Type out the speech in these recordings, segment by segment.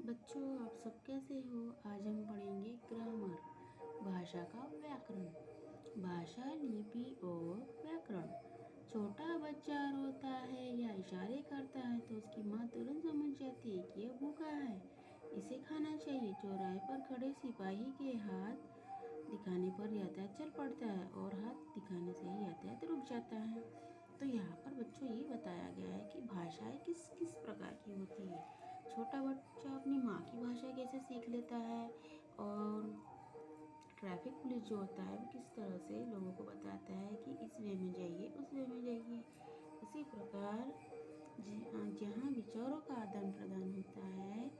बच्चों, आप सब कैसे हो? आज हम पढ़ेंगे ग्रामर, भाषा का व्याकरण। भाषा, लिपि और व्याकरण। छोटा बच्चा रोता है या इशारे करता है तो उसकी माँ तुरंत समझ जाती है कि यह भूखा है, इसे खाना चाहिए। चौराहे पर खड़े सिपाही के हाथ दिखाने पर यातायात चल पड़ता है और हाथ दिखाने से ही यातायात रुक जाता है। तो यहाँ पर बच्चों ये बताया गया है कि भाषाएं किस किस प्रकार की होती है। छोटा बच्चा अपनी माँ की भाषा कैसे सीख लेता है, और ट्रैफिक पुलिस जो होता है वो किस तरह से लोगों को बताता है कि इस वे में जाइए, उस वे में जाइए। इसी प्रकार जहाँ विचारों का आदान प्रदान होता है,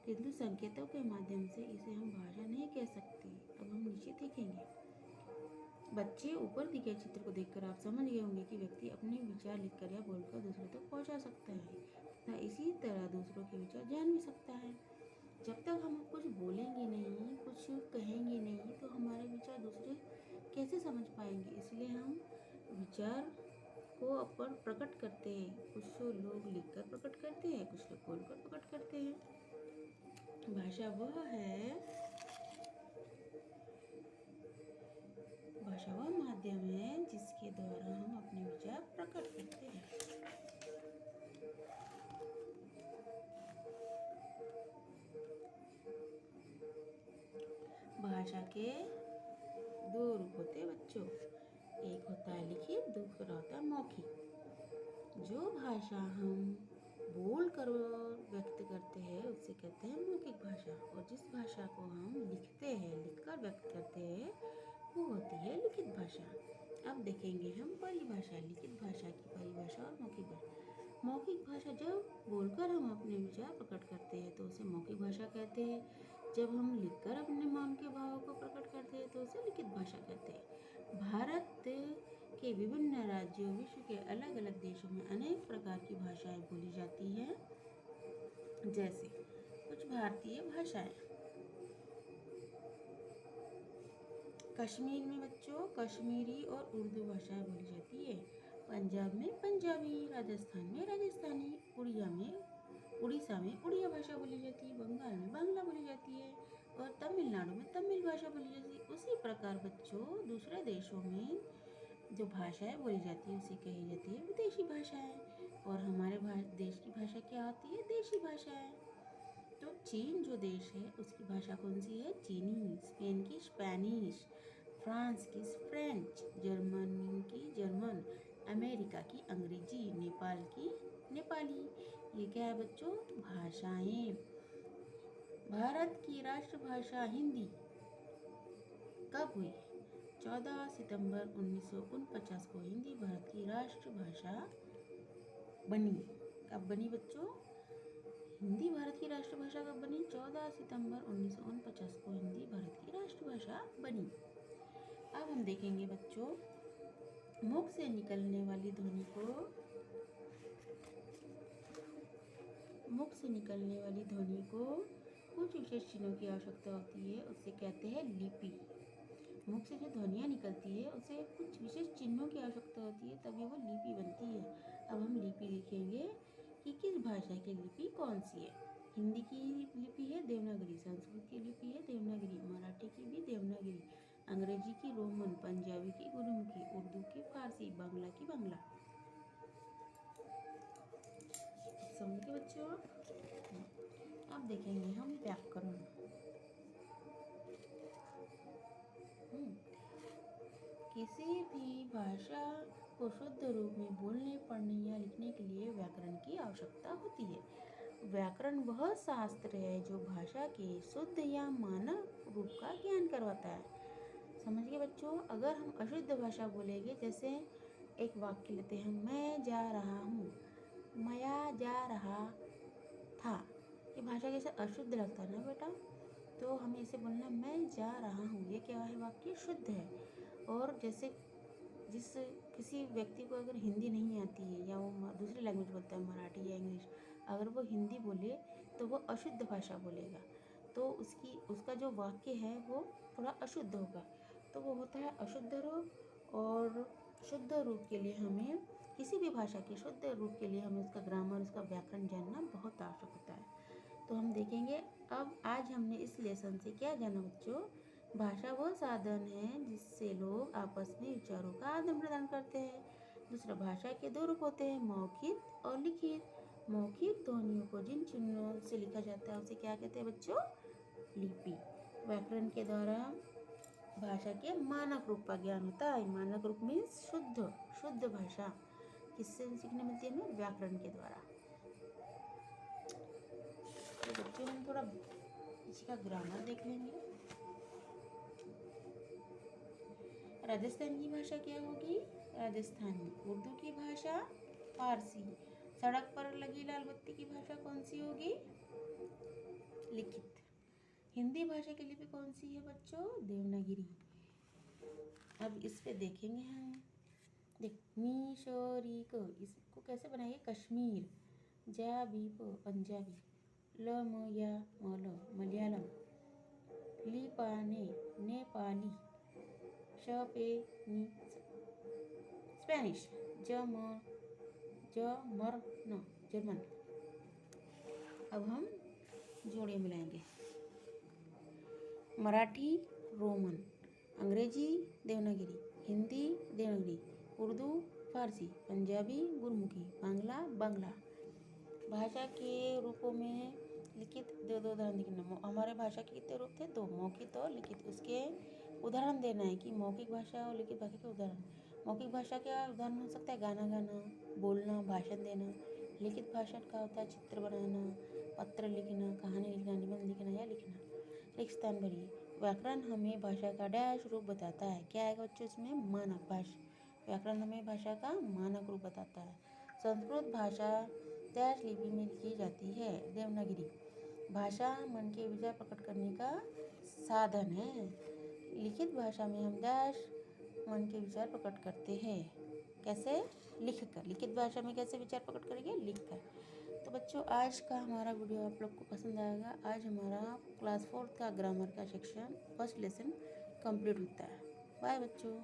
किंतु संकेतों के माध्यम से, इसे हम भाषा नहीं कह सकते। अब हम नीचे देखेंगे। बच्चे, ऊपर दिखे चित्र को देखकर आप समझ गए होंगे कि व्यक्ति अपने विचार लिखकर या बोलकर दूसरों तक पहुंचा सकता है तथा इसी तरह दूसरों के विचार जान भी सकता है। जब तक हम कुछ बोलेंगे नहीं, कुछ कहेंगे नहीं, तो हमारे विचार दूसरे कैसे समझ पाएंगे। इसलिए हम विचार को अपन प्रकट करते हैं। कुछ लोग लिखकर प्रकट करते हैं, कुछ लोग बोलकर प्रकट करते हैं। भाषा वह माध्यम है जिसके द्वारा हम अपने विचार प्रकट करते हैं। भाषा के दो रूप होते हैं बच्चों। एक होता है लिखित, दूसरा होता है मौखिक। जो भाषा हम बोल कर व्यक्त करते हैं उसे कहते हैं मौखिक भाषा, और जिस भाषा को हम लिखते हैं, लिखकर व्यक्त करते हैं, वो होती है लिखित भाषा। अब देखेंगे हम परिभाषा, लिखित भाषा की परिभाषा और मौखिक भाषा। मौखिक भाषा, जब बोलकर हम अपने विचार प्रकट करते हैं तो उसे मौखिक भाषा कहते हैं। जब हम लिखकर अपने मन के भावों को प्रकट करते हैं तो उसे लिखित भाषा कहते हैं। भारत के विभिन्न राज्यों, विश्व के अलग अलग देशों में अनेक प्रकार की भाषाएं बोली जाती हैं। जैसे कुछ भारतीय भाषाएं। कश्मीर में बच्चों कश्मीरी और उर्दू भाषाएं बोली जाती है। पंजाब में पंजाबी, राजस्थान में राजस्थानी, उड़ीसा में उड़िया भाषा बोली जाती है, बंगाल में बांग्ला बोली जाती है, और तमिलनाडु में तमिल भाषा बोली जाती है। उसी प्रकार बच्चों दूसरे देशों में जो भाषाएं बोली जाती है उसे कही जाती है विदेशी भाषाएं। और हमारे देश की भाषा क्या होती है? देशी भाषाएं। तो चीन जो देश है उसकी भाषा कौन सी है? चीनी। स्पेन की स्पेनिश, फ्रांस की फ्रेंच, जर्मनी की जर्मन, अमेरिका की अंग्रेजी, नेपाल की नेपाली। ये क्या है बच्चों? भाषाएं। भारत की राष्ट्रभाषा हिंदी कब हुई? 14 सितंबर 1949 को हिंदी भारत की राष्ट्रभाषा बनी। कब बनी बच्चों? हिंदी भारत की राष्ट्रभाषा कब बनी? 14 सितंबर 1949 को हिंदी भारत की राष्ट्रभाषा बनी। अब हम देखेंगे बच्चों, मुख से निकलने वाली ध्वनि को कुछ विशेष चिन्हों की आवश्यकता होती है, उसे कहते हैं लिपि। मुख से जो ध्वनियाँ निकलती है उसे कुछ विशेष चिन्हों की आवश्यकता होती है, तभी वो लिपि बनती है। अब हम लिपि देखेंगे कि किस भाषा की लिपि कौन सी है। हिंदी की लिपि है देवनागरी, संस्कृत की लिपि है देवनागरी, मराठी की भी देवनागरी, अंग्रेजी की रोमन, पंजाबी की गुरुमुखी, उर्दू की फारसी, बांग्ला की बांग्ला। समझ गए बच्चों? अब देखेंगे हम व्याकरण। किसी भी भाषा को शुद्ध रूप में बोलने, पढ़ने या लिखने के लिए व्याकरण की आवश्यकता होती है। व्याकरण वह शास्त्र है जो भाषा के शुद्ध या मानक रूप का ज्ञान करवाता है। समझ गए बच्चों? अगर हम अशुद्ध भाषा बोलेंगे, जैसे एक वाक्य लेते हैं, मैं जा रहा हूँ, मया जा रहा था, ये भाषा कैसे अशुद्ध लगता है ना बेटा। तो हमें इसे बोलना मैं जा रहा हूँ, ये क्या है? वाक्य शुद्ध है। और जैसे किसी व्यक्ति को अगर हिंदी नहीं आती है या वो दूसरी लैंग्वेज बोलता है, मराठी या इंग्लिश, अगर वो हिंदी बोले तो वो अशुद्ध भाषा बोलेगा, तो उसका जो वाक्य है वो थोड़ा अशुद्ध होगा। तो वो होता है अशुद्ध रूप। और शुद्ध रूप के लिए हमें, किसी भी भाषा के शुद्ध रूप के लिए हमें उसका ग्रामर, उसका व्याकरण जानना बहुत आवश्यक होता है। तो हम देखेंगे। अब आज हमने इस लेसन से क्या जाना बच्चों? भाषा वो साधन है जिससे लोग आपस में विचारों का आदान प्रदान करते हैं। दूसरा, भाषा के दो रूप होते हैं, मौखिक और लिखित। मौखिक ध्वनियों को जिन चिन्हों से लिखा जाता है उसे क्या कहते हैं बच्चों? लिपि। व्याकरण के द्वारा भाषा के मानक रूप का ज्ञान होता है। मानक रूप मीन्स शुद्ध भाषा। किससे सीखने मिलती है हमें? व्याकरण के द्वारा। तो बच्चों हम थोड़ा इसी का ग्रामर देख लेंगे। राजस्थान की भाषा क्या होगी? राजस्थानी। उर्दू की भाषा फारसी। सड़क पर लगी लाल बत्ती की भाषा कौन सी होगी? लिखित। हिंदी भाषा की लिपि कौन सी है बच्चों? देवनागरी। अब इस पे देखेंगे हम। देख, मिशोरी को इसको कैसे बनाइए? कश्मीर। जाबीप पंजाबी। लमया मलयालम। लिपाने नेपाली। स्पेनिश। जर्मन। अब हम जोड़े मिलाएंगे। मराठी रोमन, अंग्रेजी देवनागरी, हिंदी देवनागरी, उर्दू फारसी, पंजाबी गुरमुखी, बांग्ला। भाषा के रूपों में लिखित दो उदाहरण लिखना। हमारे भाषा के कितने रूप थे? दो, मौखिक और लिखित। उसके उदाहरण देना है कि मौखिक भाषा और लिखित भाषा के उदाहरण। मौखिक भाषा का उदाहरण हो सकता है गाना गाना, बोलना, भाषण देना। लिखित भाषा का होता है चित्र बनाना, पत्र लिखना, कहानी लिखना, निबंध लिखना या लिखना। एक स्थान भरिए। व्याकरण हमें भाषा का डैश रूप बताता है। क्या आएगा बच्चों इसमें? मानक भाषा। व्याकरण हमें भाषा का मानक रूप बताता है। संस्कृत भाषा डैश लिपि में लिखी जाती है, देवनागरी। भाषा मन के विचार प्रकट करने का साधन है। लिखित भाषा में हम डैश मन के विचार प्रकट करते हैं। कैसे? लिखकर। लिखित भाषा में कैसे विचार प्रकट करेंगे? लिखकर। तो बच्चों आज का हमारा वीडियो आप लोग को पसंद आएगा। आज हमारा क्लास 4 का ग्रामर का सेक्शन फर्स्ट लेसन कंप्लीट होता है। बाय बच्चों।